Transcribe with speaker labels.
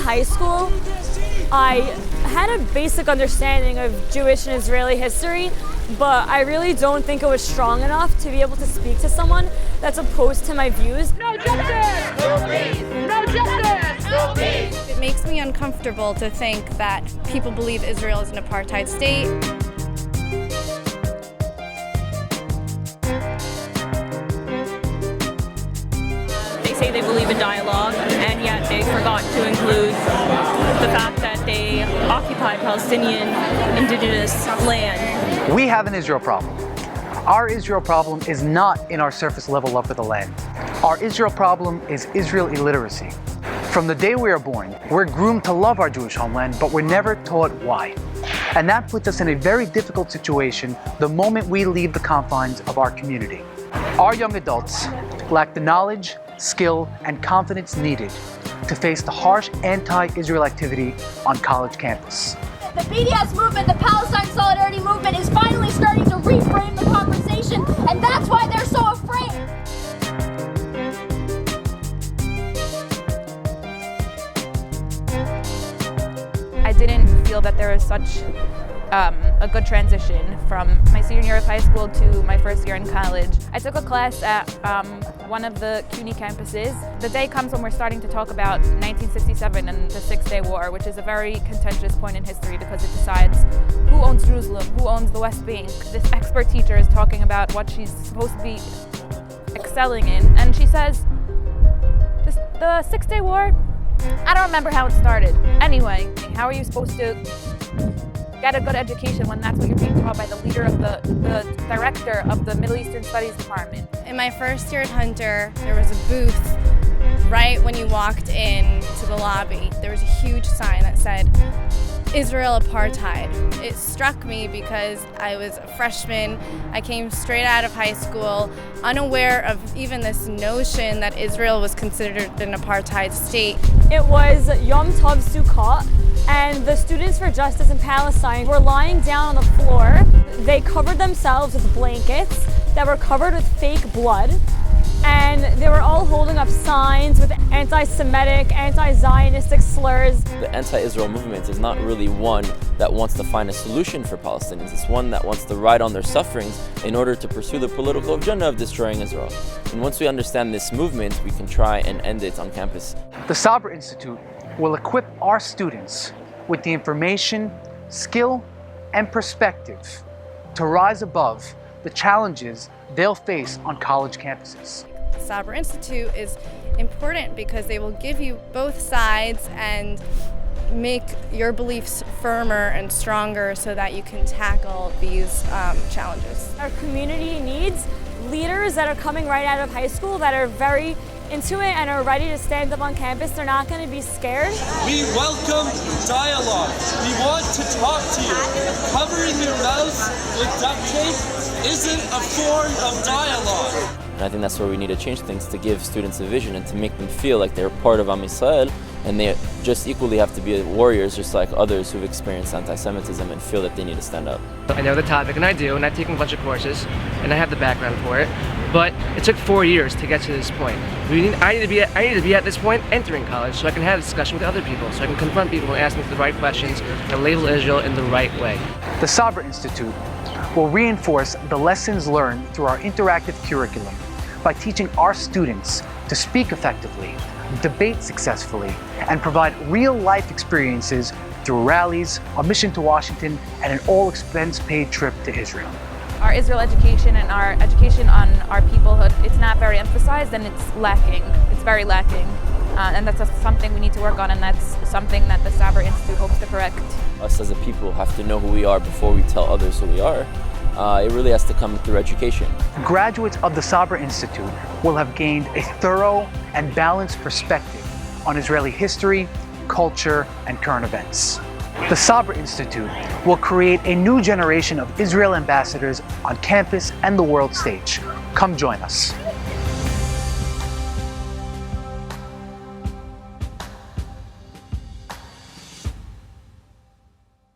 Speaker 1: high school, I had a basic understanding of Jewish and Israeli history, but I really don't think it was strong enough to be able to speak to someone that's opposed to my views.
Speaker 2: No justice! No peace! No justice! No peace!
Speaker 3: It makes me uncomfortable to think that people believe Israel is an apartheid state.
Speaker 4: They say they believe in dialogue, and yet they forgot to include the fact that they occupy Palestinian indigenous land.
Speaker 5: We have an Israel problem. Our Israel problem is not in our surface level love for the land. Our Israel problem is Israel illiteracy. From the day we are born, we're groomed to love our Jewish homeland, but we're never taught why. And that puts us in a very difficult situation the moment we leave the confines of our community. Our young adults lack the knowledge, skill, and confidence needed to face the harsh anti-Israel activity on college campus.
Speaker 6: The BDS movement, the Palestine Solidarity movement, is finally starting to reframe the conversation, and that's why they're so afraid.
Speaker 7: I didn't feel that there was such a good transition from my senior year of high school to my first year in college. I took a class at one of the CUNY campuses. The day comes when we're starting to talk about 1967 and the Six-Day War, which is a very contentious point in history because it decides who owns Jerusalem, who owns the West Bank. This expert teacher is talking about what she's supposed to be excelling in, and she says, the Six-Day War, I don't remember how it started. Anyway, how are you supposed to get a good education when that's what you're being taught by the leader of the director of the Middle Eastern Studies Department?
Speaker 3: In my first year at Hunter, there was a booth right when you walked in to the lobby. There was a huge sign that said, Israel apartheid. It struck me because I was a freshman. I came straight out of high school, unaware of even this notion that Israel was considered an apartheid state.
Speaker 1: It was Yom Tov Sukkot, and the Students for Justice in Palestine were lying down on the floor. They covered themselves with blankets that were covered with fake blood, and they were all holding up signs with anti-Semitic, anti-Zionistic slurs.
Speaker 8: The anti-Israel movement is not really one that wants to find a solution for Palestinians. It's one that wants to ride on their sufferings in order to pursue the political agenda of destroying Israel. And once we understand this movement, we can try and end it on campus.
Speaker 5: The Sabra Institute will equip our students with the information, skill, and perspective to rise above the challenges they'll face on college campuses.
Speaker 3: The Sabra Institute is important because they will give you both sides and make your beliefs firmer and stronger so that you can tackle these challenges.
Speaker 1: Our community needs leaders that are coming right out of high school that are very into it and are ready to stand up on campus. They're not going to be scared.
Speaker 9: We welcome dialogue. We want to talk to you. Covering your mouth with duct tape isn't a form of dialogue.
Speaker 8: And I think that's where we need to change things, to give students a vision and to make them feel like they're part of Am Yisrael, and they just equally have to be warriors just like others who've experienced anti-Semitism and feel that they need to stand up.
Speaker 10: I know the topic, and I do, and I've taken a bunch of courses, and I have the background for it, but it took 4 years to get to this point. I need to be at this point entering college so I can have a discussion with other people, so I can confront people and ask them the right questions and label Israel in the right way.
Speaker 5: The Sabra Institute will reinforce the lessons learned through our interactive curriculum by teaching our students to speak effectively, debate successfully, and provide real-life experiences through rallies, a mission to Washington, and an all-expense-paid trip to Israel.
Speaker 7: Our Israel education and our education on our peoplehood, it's not very emphasized and it's lacking. It's very lacking. And that's something we need to work on, and that's something that the Sabra Institute hopes to correct.
Speaker 8: Us as a people have to know who we are before we tell others who we are. It really has to come through education.
Speaker 5: Graduates of the Sabra Institute will have gained a thorough and balanced perspective on Israeli history, culture, and current events. The Sabra Institute will create a new generation of Israel ambassadors on campus and the world stage. Come join us.